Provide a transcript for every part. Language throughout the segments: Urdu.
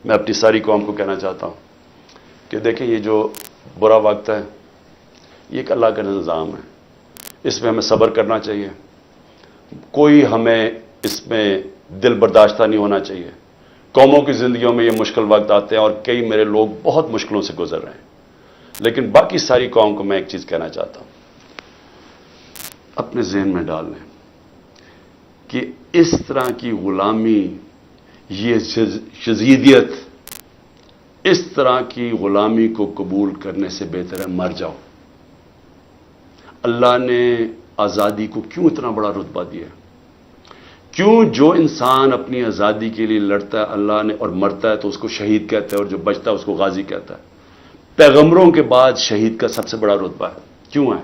میں اپنی ساری قوم کو کہنا چاہتا ہوں کہ دیکھیں یہ جو برا وقت ہے یہ ایک اللہ کا نظام ہے، اس میں ہمیں صبر کرنا چاہیے، کوئی ہمیں اس میں دل برداشتہ نہیں ہونا چاہیے۔ قوموں کی زندگیوں میں یہ مشکل وقت آتے ہیں اور کئی میرے لوگ بہت مشکلوں سے گزر رہے ہیں، لیکن باقی ساری قوم کو میں ایک چیز کہنا چاہتا ہوں، اپنے ذہن میں ڈال لیں کہ اس طرح کی غلامی، یہ شذیدیت، اس طرح کی غلامی کو قبول کرنے سے بہتر ہے مر جاؤ۔ اللہ نے آزادی کو کیوں اتنا بڑا رتبہ دیا؟ کیوں جو انسان اپنی آزادی کے لیے لڑتا ہے اللہ نے اور مرتا ہے تو اس کو شہید کہتا ہے، اور جو بچتا ہے اس کو غازی کہتا ہے۔ پیغمبروں کے بعد شہید کا سب سے بڑا رتبہ ہے۔ کیوں ہے؟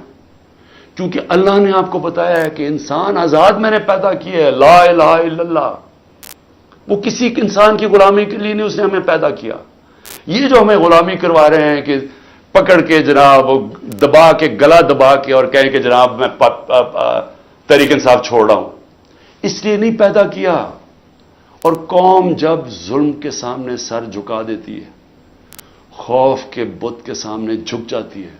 کیونکہ اللہ نے آپ کو بتایا ہے کہ انسان آزاد میں نے پیدا کیا ہے، لا الہ الا اللہ۔ وہ کسی انسان کی غلامی کے لیے نہیں اس نے ہمیں پیدا کیا۔ یہ جو ہمیں غلامی کروا رہے ہیں کہ پکڑ کے جناب دبا کے، گلا دبا کے اور کہیں کہ جناب میں تحریک انصاف چھوڑ رہا ہوں، اس لیے نہیں پیدا کیا۔ اور قوم جب ظلم کے سامنے سر جھکا دیتی ہے، خوف کے بت کے سامنے جھک جاتی ہے،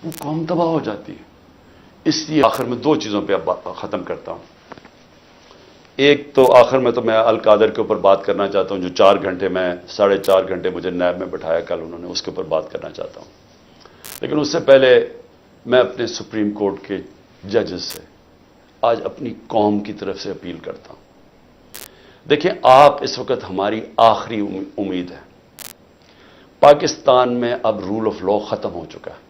وہ قوم تباہ ہو جاتی ہے۔ اس لیے آخر میں دو چیزوں پہ ختم کرتا ہوں۔ ایک تو آخر میں تو میں القادر کے اوپر بات کرنا چاہتا ہوں، جو 4 گھنٹے میں 4.5 گھنٹے مجھے نیب میں بٹھایا کل انہوں نے، اس کے اوپر بات کرنا چاہتا ہوں۔ لیکن اس سے پہلے میں اپنے سپریم کورٹ کے ججز سے آج اپنی قوم کی طرف سے اپیل کرتا ہوں۔ دیکھیں، آپ اس وقت ہماری آخری امید ہے۔ پاکستان میں اب رول آف لا ختم ہو چکا ہے،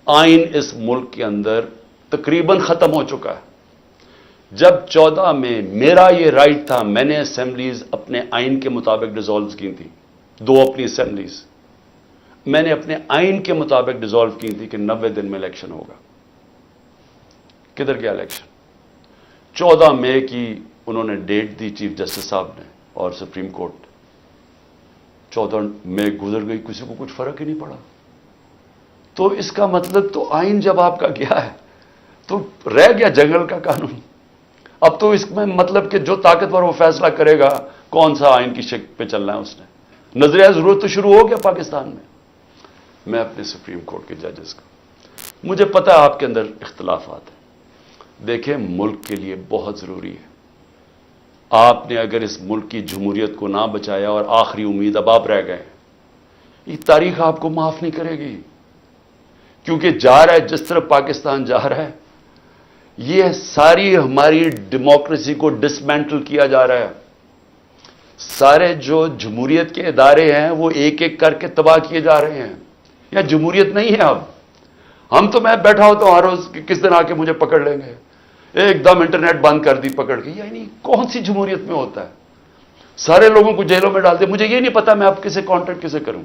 آئین اس ملک کے اندر تقریباً ختم ہو چکا ہے۔ جب 14 میں میرا یہ رائٹ تھا، میں نے اسمبلیز اپنے آئین کے مطابق ڈیزالو کی تھی، 2 اپنی اسمبلیز میں نے اپنے آئین کے مطابق ڈیزالو کی تھی کہ 90 دن میں الیکشن ہوگا۔ کدھر گیا الیکشن؟ 14 مئی کی انہوں نے ڈیٹ دی چیف جسٹس صاحب نے اور سپریم کورٹ، 14 مئی گزر گئی، کسی کو کچھ فرق ہی نہیں پڑا۔ تو اس کا مطلب تو آئین جب آپ کا گیا ہے تو رہ گیا جنگل کا قانون۔ اب تو اس میں مطلب کہ جو طاقتور وہ فیصلہ کرے گا کون سا آئین کی شکل پہ چلنا ہے، اس نے نظریہ ضرورت تو شروع ہو گیا پاکستان میں۔ میں اپنے سپریم کورٹ کے ججز کو، مجھے پتا ہے آپ کے اندر اختلافات ہیں، دیکھیں ملک کے لیے بہت ضروری ہے۔ آپ نے اگر اس ملک کی جمہوریت کو نہ بچایا اور آخری امید اب آپ رہ گئے، یہ تاریخ آپ کو معاف نہیں کرے گی، کیونکہ جا رہا ہے جس طرح پاکستان جا رہا ہے، یہ ساری ہماری ڈیموکریسی کو ڈسمینٹل کیا جا رہا ہے۔ سارے جو جمہوریت کے ادارے ہیں وہ ایک ایک کر کے تباہ کیے جا رہے ہیں۔ یا جمہوریت نہیں ہے اب۔ ہم تو میں بیٹھا ہوتا ہوں ہر روز کہ کس دن آ کے مجھے پکڑ لیں گے، ایک دم انٹرنیٹ بند کر دی پکڑ کے، یعنی کون سی جمہوریت میں ہوتا ہے؟ سارے لوگوں کو جیلوں میں ڈال دے، مجھے یہ نہیں پتا میں اب کسے کانٹیکٹ کسے کروں،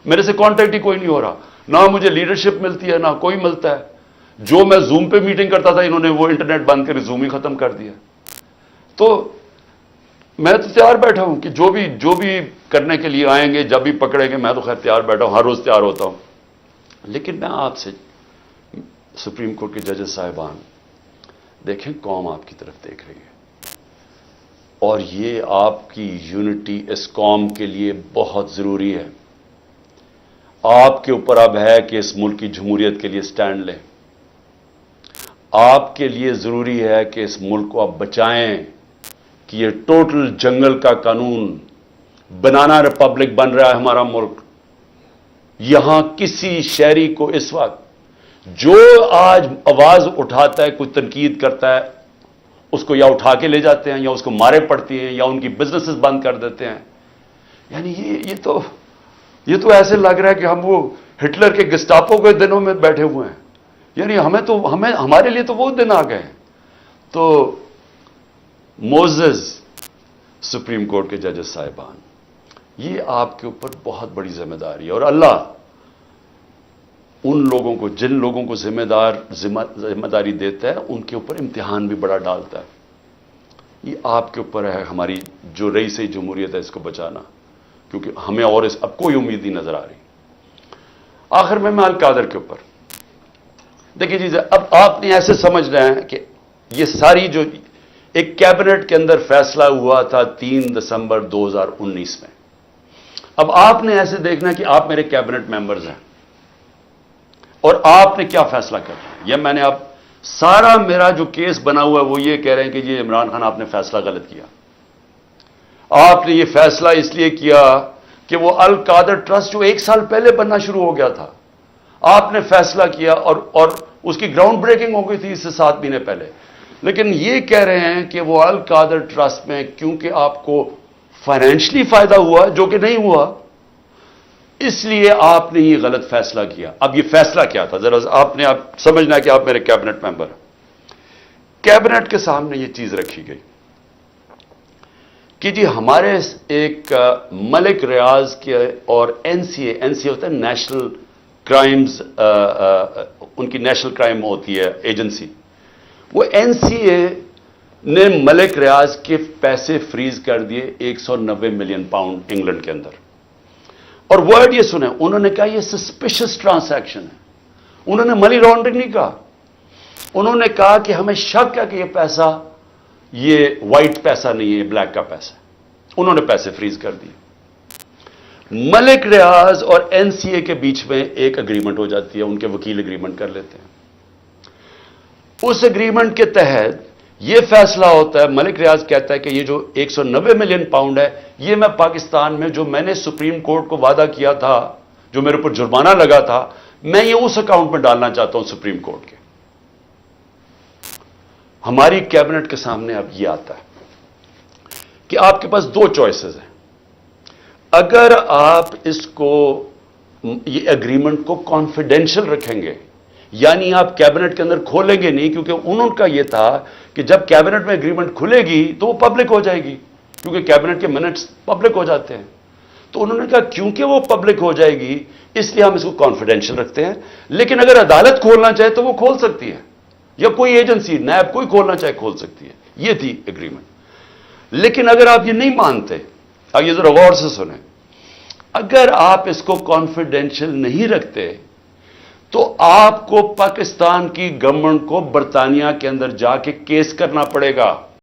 میرے سے کانٹیکٹ ہی کوئی نہیں ہو رہا، نہ مجھے لیڈرشپ ملتی ہے نہ کوئی ملتا ہے۔ جو میں زوم پہ میٹنگ کرتا تھا انہوں نے وہ انٹرنیٹ بند کر زوم ہی ختم کر دیا۔ تو میں تو تیار بیٹھا ہوں کہ جو بھی کرنے کے لیے آئیں گے، جب بھی پکڑیں گے، میں تو خیر تیار بیٹھا ہوں، ہر روز تیار ہوتا ہوں۔ لیکن میں آپ سے سپریم کورٹ کے ججز صاحبان، دیکھیں قوم آپ کی طرف دیکھ رہی ہے، اور یہ آپ کی یونٹی اس قوم کے لیے بہت ضروری ہے۔ آپ کے اوپر اب ہے کہ اس ملک کی جمہوریت کے لیے سٹینڈ لیں۔ آپ کے لیے ضروری ہے کہ اس ملک کو آپ بچائیں کہ یہ ٹوٹل جنگل کا قانون، بنانا ریپبلک بن رہا ہے ہمارا ملک۔ یہاں کسی شہری کو اس وقت جو آج آواز اٹھاتا ہے، کوئی تنقید کرتا ہے، اس کو یا اٹھا کے لے جاتے ہیں یا اس کو مارے پڑتی ہیں یا ان کی بزنسز بند کر دیتے ہیں۔ یعنی یہ تو ایسے لگ رہا ہے کہ ہم وہ ہٹلر کے گسٹاپو کے دنوں میں بیٹھے ہوئے ہیں۔ یعنی ہمارے لیے تو وہ دن آ گئے۔ تو معزز سپریم کورٹ کے ججز صاحبان، یہ آپ کے اوپر بہت بڑی ذمہ داری ہے، اور اللہ ان لوگوں کو، جن لوگوں کو ذمہ داری دیتا ہے، ان کے اوپر امتحان بھی بڑا ڈالتا ہے۔ یہ آپ کے اوپر ہے، ہماری جو رئیس جمہوریت ہے اس کو بچانا، کیونکہ ہمیں اور اب کوئی امید نہیں نظر آ رہی۔ آخر میں القادر کے اوپر دیکھیے چیزیں، اب آپ نے ایسے سمجھ رہے ہیں کہ یہ ساری جو ایک کیبنٹ کے اندر فیصلہ ہوا تھا 3 دسمبر 2019 میں. اب آپ نے ایسے دیکھنا کہ آپ میرے کیبنٹ ممبرز ہیں اور آپ نے کیا فیصلہ کرنا ہے. یہ میں نے اب سارا میرا جو کیس بنا ہوا ہے وہ یہ کہہ رہے ہیں کہ یہ عمران خان آپ نے فیصلہ غلط کیا. آپ نے یہ فیصلہ اس لیے کیا کہ وہ القادر ٹرسٹ جو 1 سال پہلے بننا شروع ہو گیا تھا، آپ نے فیصلہ کیا اور اس کی گراؤنڈ بریکنگ ہو گئی تھی اس سے 7 مہینے پہلے. لیکن یہ کہہ رہے ہیں کہ وہ القادر ٹرسٹ میں کیونکہ آپ کو فائنینشلی فائدہ ہوا جو کہ نہیں ہوا، اس لیے آپ نے یہ غلط فیصلہ کیا. اب یہ فیصلہ کیا تھا ذرا آپ نے سمجھنا کہ آپ میرے کیبنٹ ممبر ہیں. کیبنٹ کے سامنے یہ چیز رکھی گئی کہ جی ہمارے ایک ملک ریاض کے اور این سی اے ہوتا ہے نیشنل کرائمز، ان کی نیشنل کرائم ہوتی ہے ایجنسی. وہ این سی اے نے ملک ریاض کے پیسے فریز کر دیے 190 ملین پاؤنڈ انگلینڈ کے اندر. اور ورڈ یہ سنیں، انہوں نے کہا یہ سسپیشس ٹرانزیکشن ہے. انہوں نے منی لانڈرنگ نہیں کہا، انہوں نے کہا کہ ہمیں شک ہے کہ یہ پیسہ یہ وائٹ پیسہ نہیں ہے، یہ بلیک کا پیسہ ہے. انہوں نے پیسے فریز کر دیے. ملک ریاض اور این سی اے کے بیچ میں ایک اگریمنٹ ہو جاتی ہے، ان کے وکیل اگریمنٹ کر لیتے ہیں. اس اگریمنٹ کے تحت یہ فیصلہ ہوتا ہے، ملک ریاض کہتا ہے کہ یہ جو 190 ملین پاؤنڈ ہے یہ میں پاکستان میں جو میں نے سپریم کورٹ کو وعدہ کیا تھا، جو میرے اوپر جرمانہ لگا تھا، میں یہ اس اکاؤنٹ میں ڈالنا چاہتا ہوں سپریم کورٹ کے. ہماری کیبنٹ کے سامنے اب یہ آتا ہے کہ آپ کے پاس 2 چوائسز ہیں. اگر آپ اس کو یہ اگریمنٹ کو کانفیڈینشل رکھیں گے، یعنی آپ کیبنٹ کے اندر کھولیں گے نہیں، کیونکہ انہوں کا یہ تھا کہ جب کیبنٹ میں اگریمنٹ کھلے گی تو وہ پبلک ہو جائے گی، کیونکہ کیبنٹ کے منٹس پبلک ہو جاتے ہیں. تو انہوں نے کہا کیونکہ وہ پبلک ہو جائے گی اس لیے ہم اس کو کانفیڈینشل رکھتے ہیں، لیکن اگر عدالت کھولنا چاہے تو وہ کھول سکتی ہے، یا کوئی ایجنسی نیب کوئی کھولنا چاہے کھول سکتی ہے. یہ تھی اگریمنٹ. لیکن اگر آپ یہ نہیں مانتے، اب یہ ذرا غور سے سنیں، اگر آپ اس کو کانفیڈینشل نہیں رکھتے تو آپ کو پاکستان کی گورنمنٹ کو برطانیہ کے اندر جا کے کیس کرنا پڑے گا.